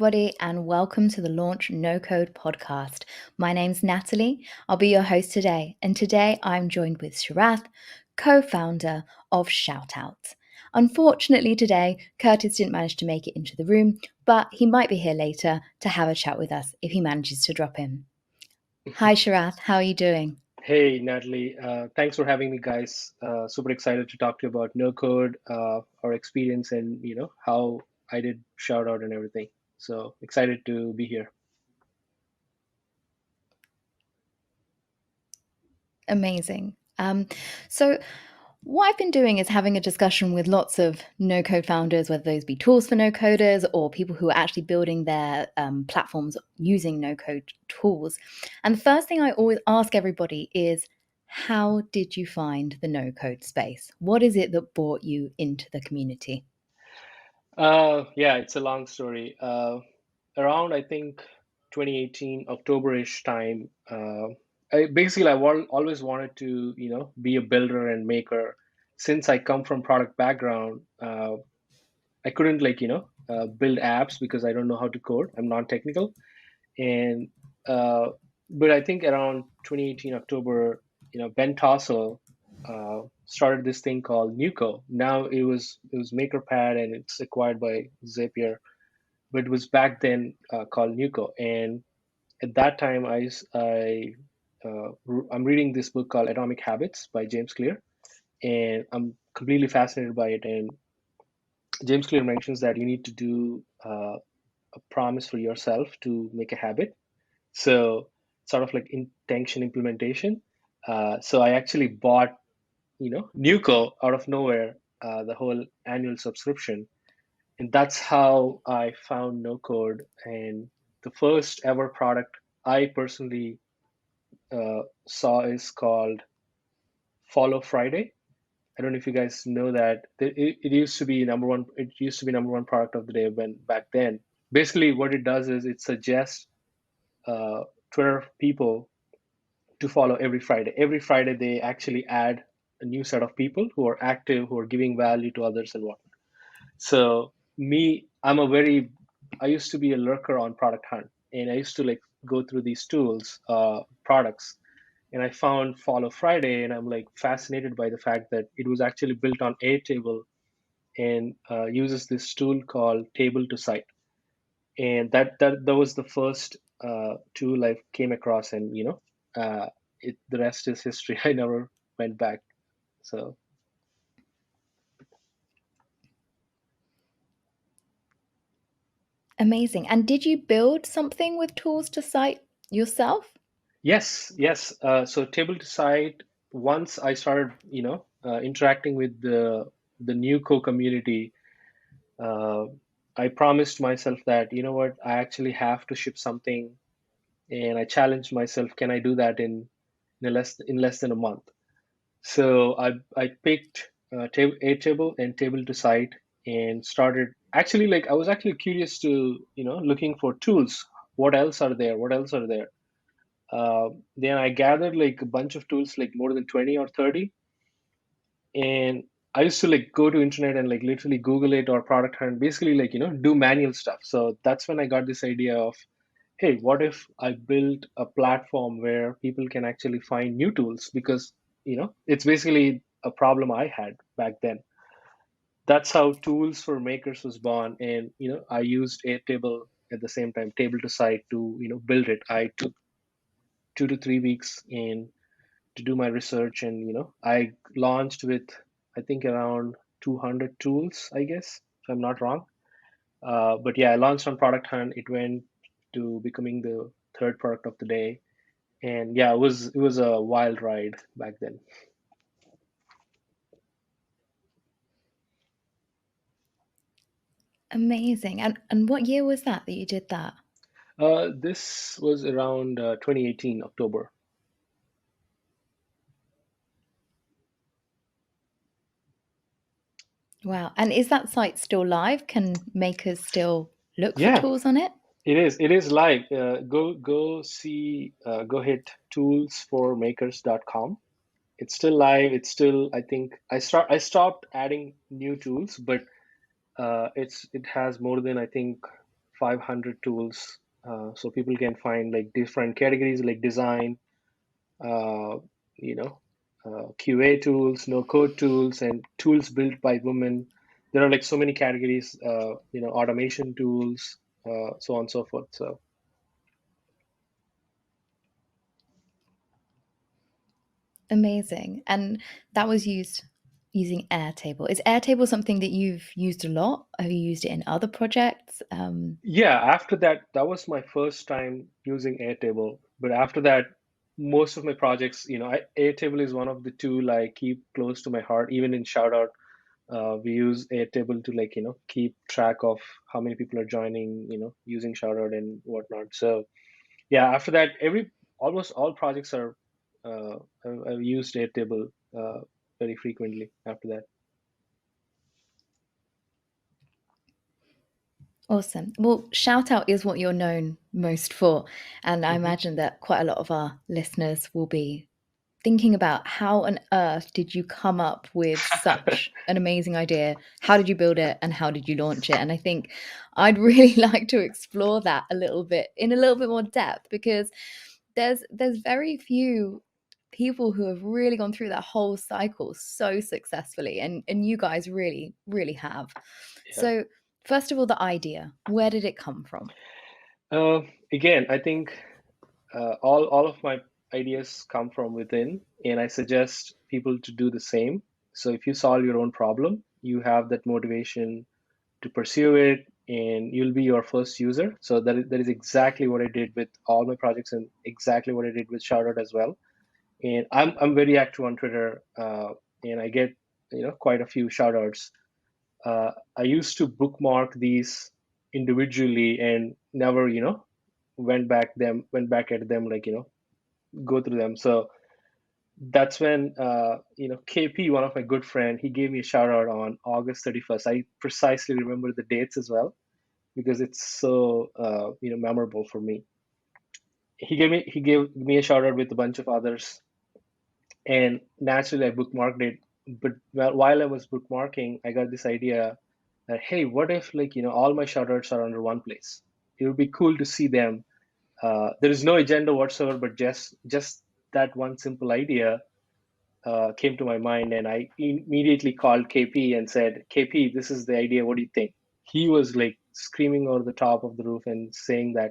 everybody, and welcome to the Launch Nocode podcast. My name's Natalie. I'll be your host today, and today I'm joined with Sharath, co-founder of Shoutout. Unfortunately, today Curtis didn't manage to make it into the room, but he might be here later to have a chat with us if he manages to drop in. Hi, Sharath. How are you doing? Hey, Natalie. Thanks for having me, guys. Super excited to talk to you about no code, our experience, and how I did shout out and everything. So excited to be here. Amazing. So what I've been doing is having a discussion with lots of no-code founders, whether those be tools for no-coders or people who are actually building their platforms using no-code tools. And the first thing I always ask everybody is, how did you find the no-code space? What is it that brought you into the community? Yeah, it's a long story. Around, I think, 2018, October-ish time, I always wanted to, be a builder and maker. Since I come from product background, I couldn't build apps because I don't know how to code. I'm non-technical. And uh, but I think around 2018 October, Ben Tossell started this thing called Nuco. Now it was MakerPad and it's acquired by Zapier, but it was back then called Nuco. And at that time, I'm reading this book called Atomic Habits by James Clear, and I'm completely fascinated by it. And James Clear mentions that you need to do a promise for yourself to make a habit. So sort of like intention implementation. So I actually bought, Nuco out of nowhere, the whole annual subscription, and that's how I found No Code. And the first ever product I personally saw is called Follow Friday. I don't know if you guys know that it used to be number one. It used to be number one product of the day when back then. Basically, what it does is it suggests uh, Twitter people to follow every Friday. Every Friday, they actually add a new set of people who are active, who are giving value to others and whatnot. So me, I used to be a lurker on Product Hunt, and I used to like go through these tools, products, and I found Follow Friday, and I'm like fascinated by the fact that it was actually built on Airtable and uses this tool called Table to Site, and that was the first tool I came across, and the rest is history. I never went back. So Amazing. And did you build something with tools to cite yourself? yes, yes. So table to site. Once I started, interacting with the new co-community, uh, I promised myself that what, I actually have to ship something, and I challenged myself, can I do that in less than a month? So I picked Airtable and Table to Site and started, actually, like I was actually curious to looking for tools. What else are there? What else are there? Then I gathered like a bunch of tools, like more than 20 or 30, and I used to like go to internet and like literally Google it or Product Hunt, basically like do manual stuff. So that's when I got this idea of, hey, what if I built a platform where people can actually find new tools? Because it's basically a problem I had back then. That's how Tools for Makers was born, and I used Airtable at the same time, Table to Site, to build it. I took 2 to 3 weeks in to do my research, and I launched with, I think, around 200 tools, I guess, if I'm not wrong. But yeah, I launched on Product Hunt. It went to becoming the third product of the day, and yeah, it was a wild ride back then. Amazing. And what year was that you did that? This was around 2018 October. Wow. And is that site still live? Can makers still look for Yeah, tools on it? it is. It is live. Go hit toolsformakers.com. It's still live. It's still, I think, I stopped adding new tools, but it has more than, I think, 500 tools. So people can find like different categories like design, uh, you know, QA tools, no code tools, and tools built by women. There are like so many categories, automation tools, so on and so forth. So Amazing. And that was using Airtable. Is Airtable something that you've used a lot? Have you used it in other projects? yeah, after that, that was my first time using Airtable. But after that, most of my projects, Airtable is one of the tool I keep close to my heart. Even in Shoutout, we use Airtable to like, keep track of how many people are joining, using Shoutout and whatnot. So yeah, after that, almost all projects are, I've used Airtable very frequently after that. Awesome. Well, shout out is what you're known most for. And I Hmm. imagine that quite a lot of our listeners will be thinking about how on earth did you come up with such an amazing idea? How did you build it and how did you launch it? And I think I'd really like to explore that a little bit in a little bit more depth because there's very few people who have really gone through that whole cycle so successfully and you guys really have. Yeah. So first of all, the idea, where did it come from? Uh, Again, I think all of my ideas come from within, and I suggest people to do the same. So if you solve your own problem, you have that motivation to pursue it, and you'll be your first user. So that is exactly what I did with all my projects, and exactly what I did with Shoutout as well. And I'm very active on Twitter, and I get quite a few shoutouts. I used to bookmark these individually and never went back at them, like go through them. So that's when KP, one of my good friend, he gave me a shout out on August 31st. I precisely remember the dates as well because it's so memorable for me. He gave me a shout out with a bunch of others, and naturally I bookmarked it. But while I was bookmarking, I got this idea that, hey, what if like all my shout outs are under one place? It would be cool to see them. There is no agenda whatsoever, but just that one simple idea came to my mind, and I immediately called KP and said, KP, this is the idea. What do you think? He was like screaming over the top of the roof and saying that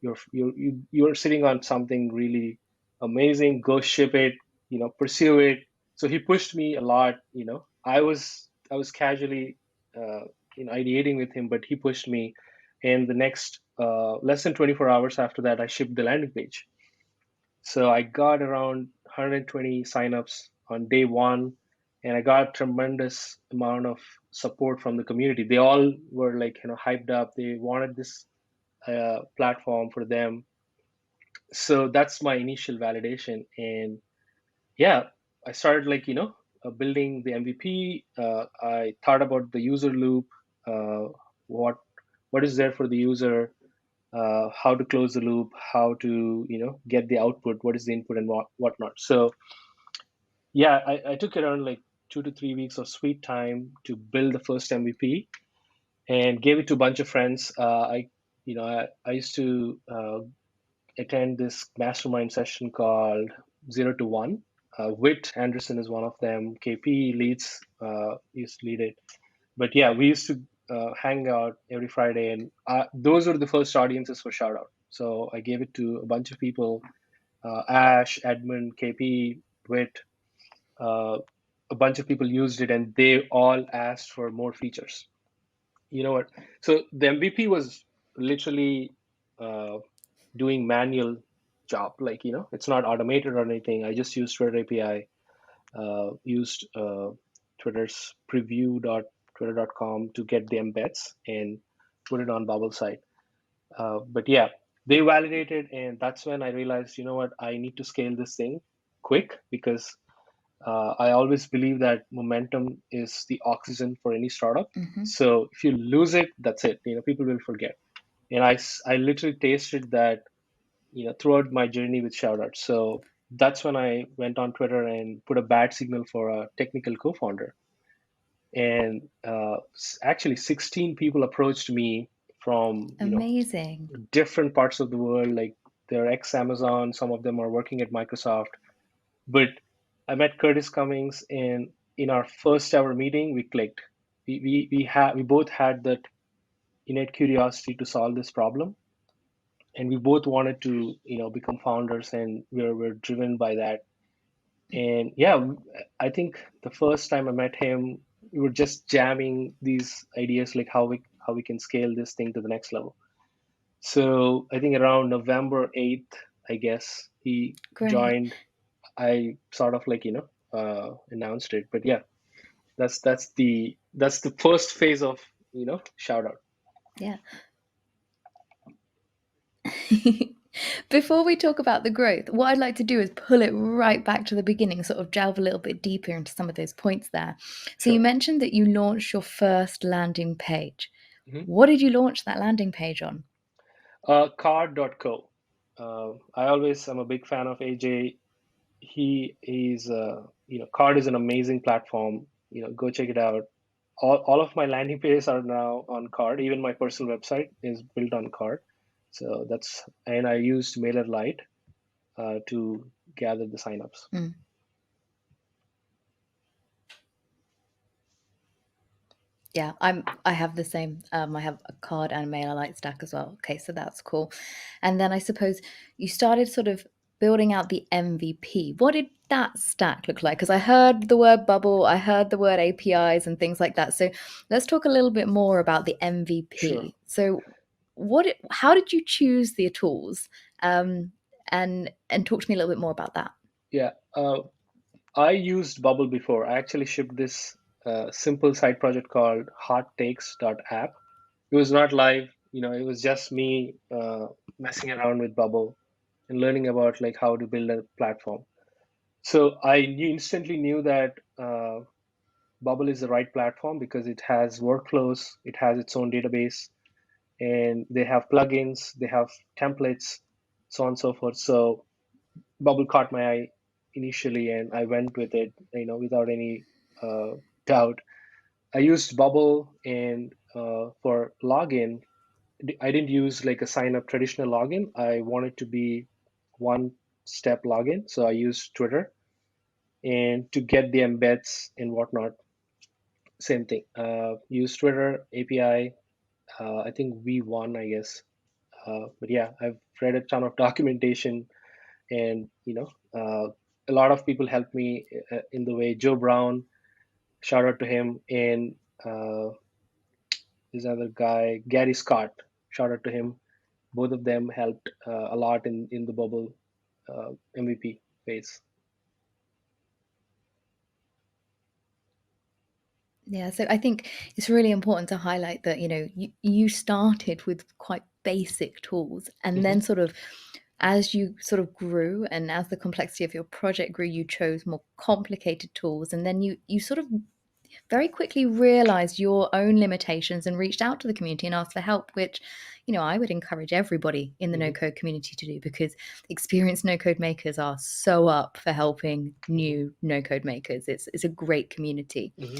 you're sitting on something really amazing. Go ship it, pursue it. So he pushed me a lot. I was casually ideating with him, but he pushed me. And the next less than 24 hours after that, I shipped the landing page. So I got around 120 signups on day one, and I got tremendous amount of support from the community. They all were like, hyped up. They wanted this platform for them. So that's my initial validation. And yeah, I started like, building the MVP. I thought about the user loop, uh, what what is there for the user, how to close the loop, how to get the output, what is the input and whatnot. So yeah, I took around like 2 to 3 weeks of sweet time to build the first MVP and gave it to a bunch of friends. I used to attend this mastermind session called 0 to 1. Whit Anderson is one of them. KP used to lead it. But yeah, we used to hang out every Friday, and those were the first audiences for Shoutout. So I gave it to a bunch of people: Ash, Edmund, KP, Whit. Uh, a bunch of people used it, and they all asked for more features. You know what? So the MVP was literally uh, doing manual job. Like it's not automated or anything. I just used Twitter API, used Twitter's preview.twitter.com to get the embeds and put it on bubble site. But yeah, they validated, and that's when I realized, you know what, I need to scale this thing quick because I always believe that momentum is the oxygen for any startup. Hmm. So if you lose it, that's it. People will forget. And I literally tasted that, throughout my journey with Shoutout. So that's when I went on Twitter and put a bad signal for a technical co-founder. And actually, 16 people approached me from Amazing. different parts of the world. Like they're ex-Amazon, some of them are working at Microsoft. But I met Curtis Cummings, and in our first ever meeting, we clicked. We both had that innate curiosity to solve this problem, and we both wanted to become founders, and we're driven by that. And yeah, I think the first time I met him, we were just jamming these ideas, like how we can scale this thing to the next level. So I think around November 8th, I guess he Great. joined. I sort of announced it, but yeah, that's the first phase of shout out. Yeah. Before we talk about the growth, what I'd like to do is pull it right back to the beginning, sort of delve a little bit deeper into some of those points there. So you Sure. mentioned that you launched your first landing page. Mm-hmm. What did you launch that landing page on? Card.co. I'm a big fan of AJ. He is, Card is an amazing platform. Go check it out. All of my landing pages are now on Card. Even my personal website is built on Card. So and I used MailerLite to gather the signups. Mm. Yeah, I have the same. I have a card and a MailerLite stack as well. Okay, so that's cool. And then I suppose you started sort of building out the MVP. What did that stack look like? Because I heard the word bubble, I heard the word APIs and things like that. So let's talk a little bit more about the Sure. MVP. So how did you choose the tools? And talk to me a little bit more about that. Yeah. I used Bubble before. I actually shipped this simple side project called hottakes.app. It was not live, it was just me messing around with Bubble and learning about like how to build a platform. So instantly knew that Bubble is the right platform because it has workflows, it has its own database, and they have plugins, they have templates, so on and so forth. So Bubble caught my eye initially, and I went with it, without any doubt. I used Bubble, and for login, I didn't use like a sign up traditional login. I wanted to be one step login, so I used Twitter. And to get the embeds and whatnot, same thing. Use Twitter API. I think V1, I guess. But yeah, I've read a ton of documentation, and a lot of people helped me in the way. Joe Brown, shout out to him, and this other guy, Gary Scott, shout out to him. Both of them helped a lot in the Bubble MVP phase. Yeah, so I think it's really important to highlight that, you started with quite basic tools, and Mm-hmm. then sort of as you sort of grew and as the complexity of your project grew, you chose more complicated tools, and then you sort of very quickly realized your own limitations and reached out to the community and asked for help, which, I would encourage everybody in the Mm-hmm. no code community to do, because experienced no code makers are so up for helping new no code makers. It's a great community. Mm-hmm.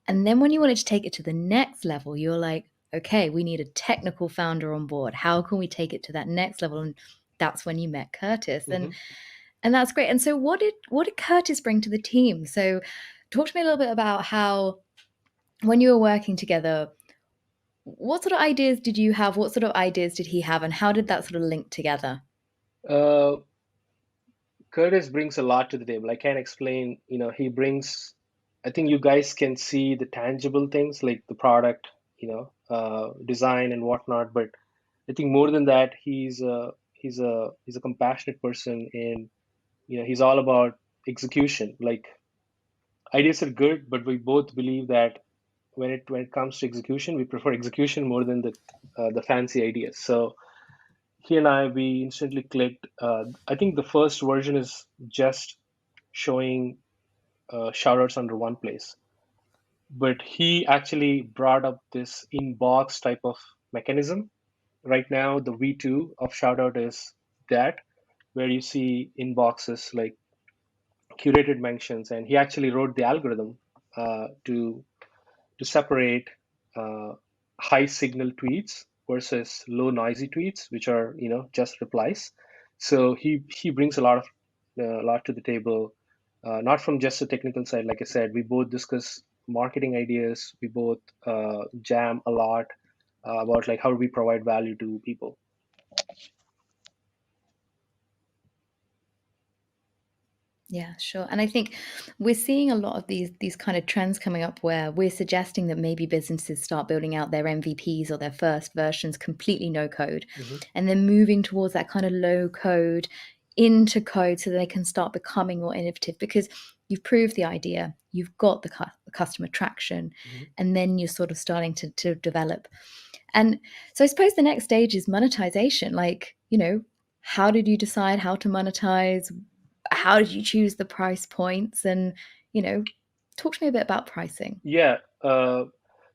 And then when you wanted to take it to the next level, you're like, okay, we need a technical founder on board. How can we take it to that next level? And that's when you met Curtis. Mm-hmm. And that's great. And so what did Curtis bring to the team? So talk to me a little bit about how, when you were working together, what sort of ideas did you have? What sort of ideas did he have? And how did that sort of link together? Uh, Curtis brings a lot to the table. I can't explain, he brings, I think you guys can see the tangible things like the product, design and whatnot. But I think more than that, he's a compassionate person, and he's all about execution. Like ideas are good, but we both believe that when it comes to execution, we prefer execution more than the fancy ideas. So he and we instantly clicked. I think the first version is just showing shoutouts under one place, but he actually brought up this inbox type of mechanism. Right now, the V2 of shoutout is that, where you see inboxes like curated mentions, and he actually wrote the algorithm to separate high signal tweets versus low noisy tweets, which are just replies. So he brings a lot to the table, not from just the technical side. Like I said, we both discuss marketing ideas. We both jam a lot about like how do we provide value to people. Yeah, sure. And I think we're seeing a lot of these kind of trends coming up where we're suggesting that maybe businesses start building out their MVPs or their first versions completely no code, and then moving towards that kind of low code into code so that they can start becoming more innovative because you've proved the idea, you've got the customer traction, and then you're sort of starting to develop. And so I suppose the next stage is monetization. Like, how did you decide how to monetize? How did you choose the price points? And, talk to me a bit about pricing. Yeah.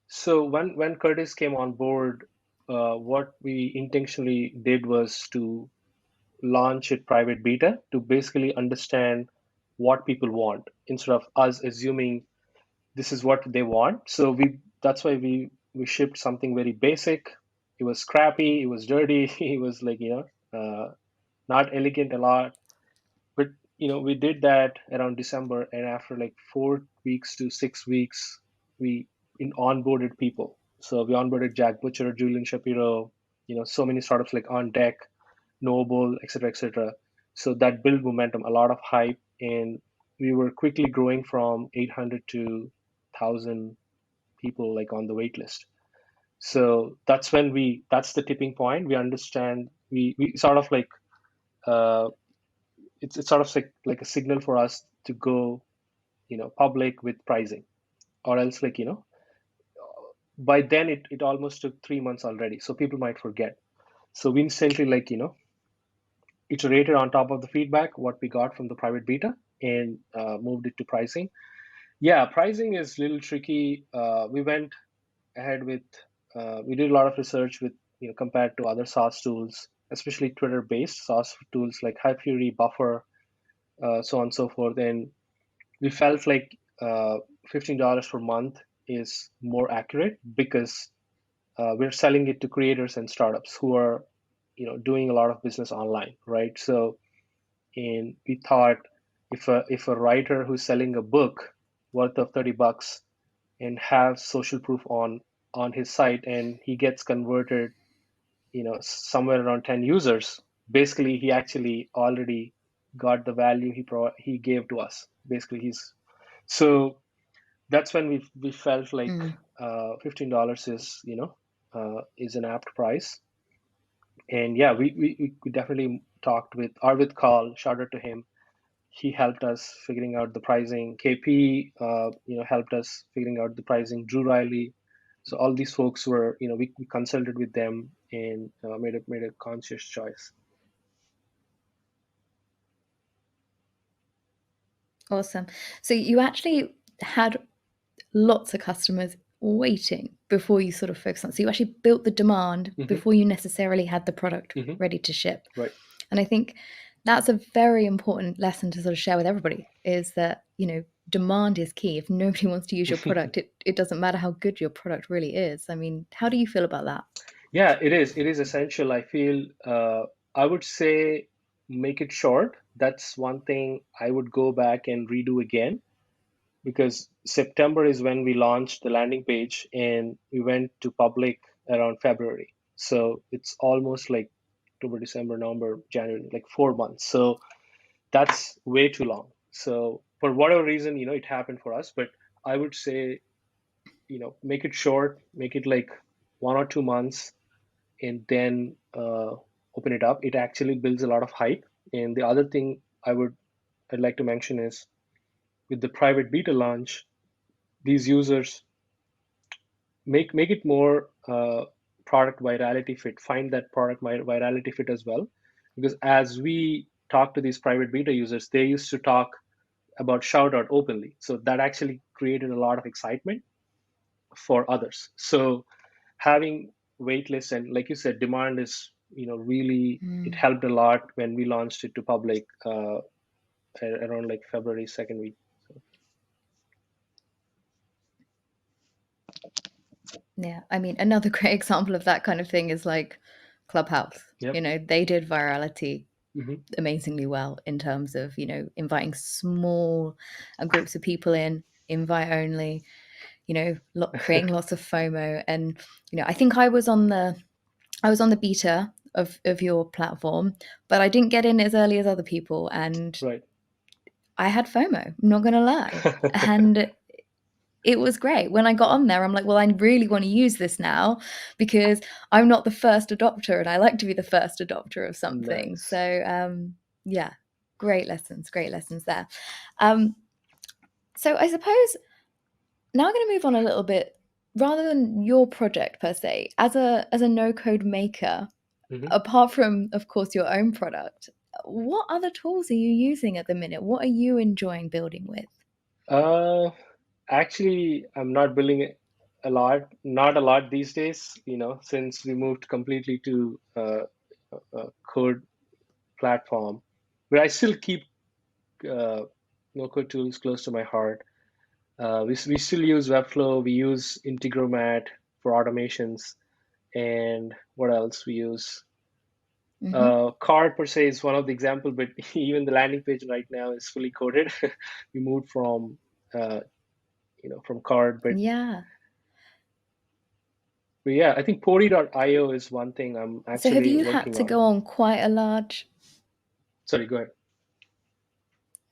So when Curtis came on board, what we intentionally did was to launch it private beta to basically understand what people want instead of us assuming this is what they want. So that's why we shipped something very basic. It was scrappy, it was dirty, it was like not elegant a lot. But we did that around December, and after like 4 weeks to 6 weeks, we onboarded people. So we onboarded Jack Butcher, Julian Shapiro, so many startups like On Deck, Noble, etc., etc. So that built momentum, a lot of hype, and we were quickly growing from 800 to 1,000 people like on the wait list. So that's the tipping point. We understand we sort of like uh, it's sort of like a signal for us to go public with pricing, or else like by then it almost took 3 months already, so people might forget. So we instantly like iterated on top of the feedback what we got from the private beta and moved it to pricing. Yeah, pricing is a little tricky. We went ahead with we did a lot of research with compared to other SaaS tools, especially Twitter based SaaS tools like Hypefury, Buffer, so on and so forth. And we felt like $15 per month is more accurate because we're selling it to creators and startups who are doing a lot of business online, right? So, and we thought if a writer who's selling a book worth of $30 and have social proof on his site, and he gets converted somewhere around 10 users, basically he actually already got the value he gave to us. Basically he's so that's when we felt like $15 is an apt price. And yeah, we definitely talked with Arvid Kaul. Shout out to him. He helped us figuring out the pricing. KP helped us figuring out the pricing. Drew Riley. So all these folks were we consulted with them and made a conscious choice. Awesome. So you actually had lots of customers waiting before you sort of focus on. So you actually built the demand before you necessarily had the product ready to ship. Right. And I think that's a very important lesson to sort of share with everybody is that, demand is key. If nobody wants to use your product, it doesn't matter how good your product really is. I mean, how do you feel about that? Yeah, it is. It is essential. I feel I would say make it short. That's one thing I would go back and redo again because September is when we launched the landing page and we went to public around February. So it's almost like October, December, November, January, like 4 months. So that's way too long. So for whatever reason, it happened for us. But I would say, make it short, make it like 1 or 2 months, and then open it up. It actually builds a lot of hype. And the other thing I'd like to mention is with the private beta launch, these users make it more product virality fit. Find that product virality fit as well, because as we talk to these private beta users, they used to talk about shout out openly. So that actually created a lot of excitement for others. So having waitlists and like you said, demand is really it helped a lot when we launched it to public around like February second week. So. Yeah, I mean, another great example of that kind of thing is like Clubhouse. Yep. They did virality Mm-hmm. amazingly well in terms of, inviting small groups of people in, invite only, creating lots of FOMO. And, I think I was on the beta of your platform, but I didn't get in as early as other people. And Right. I had FOMO, I'm not going to lie. And it was great. When I got on there, I'm like, well, I really want to use this now because I'm not the first adopter and I like to be the first adopter of something. Nice. So, yeah, great lessons there. So I suppose now I'm going to move on a little bit, rather than your project per se, as a no code maker, Mm-hmm. apart from, of course, your own product, what other tools are you using at the minute? What are you enjoying building with? Actually, I'm not building not a lot these days, since we moved completely to a code platform. But I still keep no-code tools close to my heart. We still use Webflow, we use Integromat for automations, and what else we use? Card per se is one of the example, but even the landing page right now is fully coded. We moved from from card, Yeah. but yeah, I think Pori.io is one thing I'm So have actually you had working to on. go on quite a large Sorry, go ahead.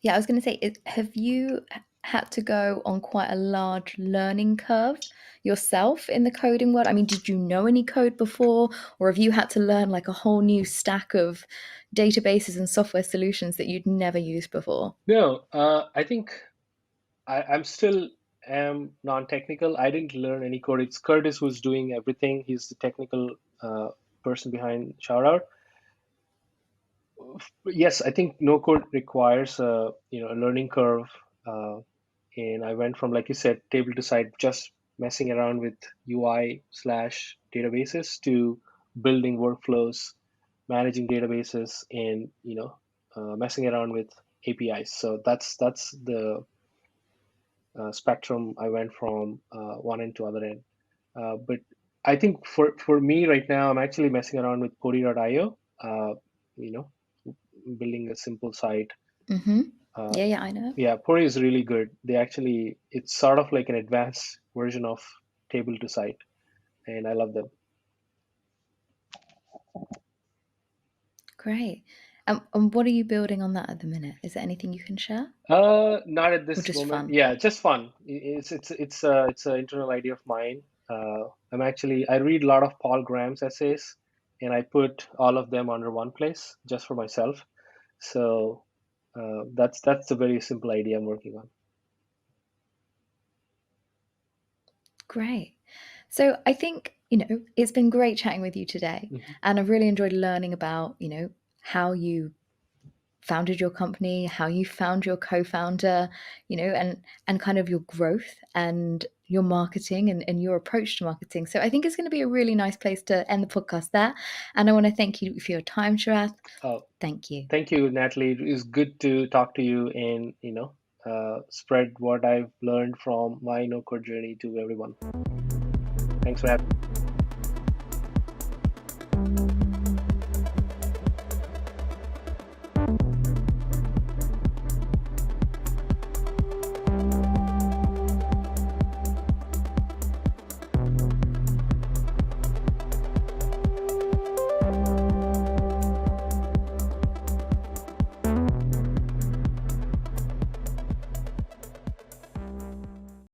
Yeah, I was going to say, have you had to go on quite a large learning curve yourself in the coding world? I mean, did you know any code before, or have you had to learn like a whole new stack of databases and software solutions that you'd never used before? No, I think I'm still am non-technical. I didn't learn any code. It's Curtis who's doing everything. He's the technical person behind Sharath. Yes, I think no code requires a learning curve. And I went from, like you said, table to site, just messing around with UI/databases to building workflows, managing databases, and messing around with APIs. So that's the spectrum I went from one end to other end. But I think for me right now, I'm actually messing around with Pori.io. You know, building a simple site. Mm-hmm. Uh, Yeah, I know. yeah, Pori is really good. It's sort of like an advanced version of table to site, and I love them. Great. And what are you building on that at the minute? Is there anything you can share? Not at Or this just moment. fun? Yeah, just fun. It's an internal idea of mine. I read a lot of Paul Graham's essays, and I put all of them under one place just for myself. So that's a very simple idea I'm working on. Great. So I think, it's been great chatting with you today. Mm-hmm. And I've really enjoyed learning about, how you founded your company, how you found your co-founder, and kind of your growth and your marketing and your approach to marketing. So I think it's going to be a really nice place to end the podcast there. And I want to thank you for your time, Sharath. Thank you. Thank you, Natalie. It is good to talk to you and spread what I've learned from my no-code journey to everyone. Thanks for having me.